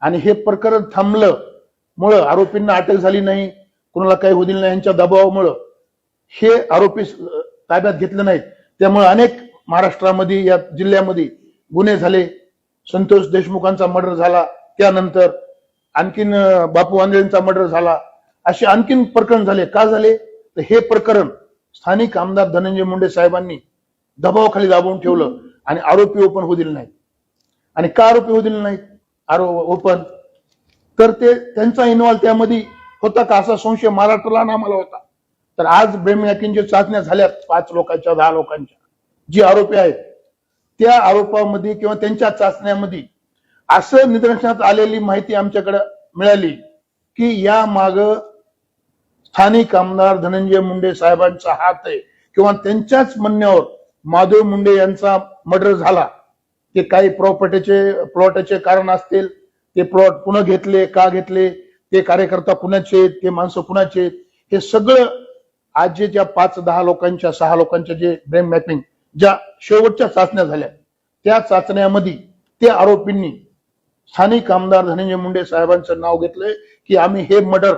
आणि हे प्रकरण थांबलं मुळे आरोपींना अटक झाली नाही, कोणाला काही होईल नाही यांच्या दबावामुळं हे आरोपी ताब्यात घेतले नाहीत. त्यामुळे अनेक महाराष्ट्रामध्ये या जिल्ह्यामध्ये गुन्हे झाले. संतोष देशमुखांचा मर्डर झाला, त्यानंतर आणखीन बापू आंधळेंचा मर्डर झाला, असे आणखीन प्रकरण झाले. का झाले तर हे प्रकरण स्थानिक आमदार धनंजय मुंडे साहेबांनी दबावाखाली दाबून ठेवलं आणि आरोपी ओपन होऊ दिले नाहीत. आणि का आरोपी होऊ दिले नाहीत ओपन, तर ते त्यांचा इन्व्हॉल्व त्यामध्ये होता का असा संशय महाराष्ट्राला आणि आम्हाला होता. तर आज ब्रेन हॅकिंगच्या चाचण्या झाल्यात 5 लोकांच्या 10 लोकांच्या, जी आरोपी आहेत त्या आरोपामध्ये किंवा त्यांच्या चाचण्यामध्ये असं निदर्शनात आलेली माहिती आमच्याकडे मिळाली की या माग स्थानिक आमदार धनंजय मुंडे साहेबांचा हात आहे किंवा त्यांच्याच म्हणण्यावर माधव मुंडे यांचा मर्डर झाला. ते काही प्लॉटचे कारण असतील, ते प्लॉट पुन्हा घेतले, का घेतले, ते कार्यकर्ता पुण्याचे, ते माणसं पुण्याचे, हे सगळं आज जे ज्या 5-10 लोकांच्या 6 लोकांच्या जे ब्रेन मॅपिंग ज्या शेवटच्या चाचण्या झाल्या त्या चाचण्यामध्ये त्या आरोपींनी स्थानिक आमदार धनंजय मुंडे साहेबांचं नाव घेतलंय की आम्ही हे मर्डर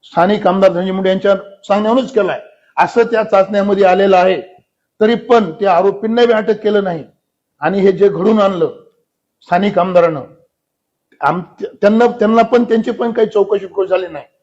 स्थानिक आमदार धनंजय मुंडे यांच्या सांगण्यावरूनच केलाय असं त्या चाचण्यामध्ये आलेलं आहे. तरी पण त्या आरोपींना बी अटक केलं नाही. आणि हे जे घडून आणलं स्थानिक आमदारानं त्यांना पण त्यांची पण काही चौकशी झाली नाही.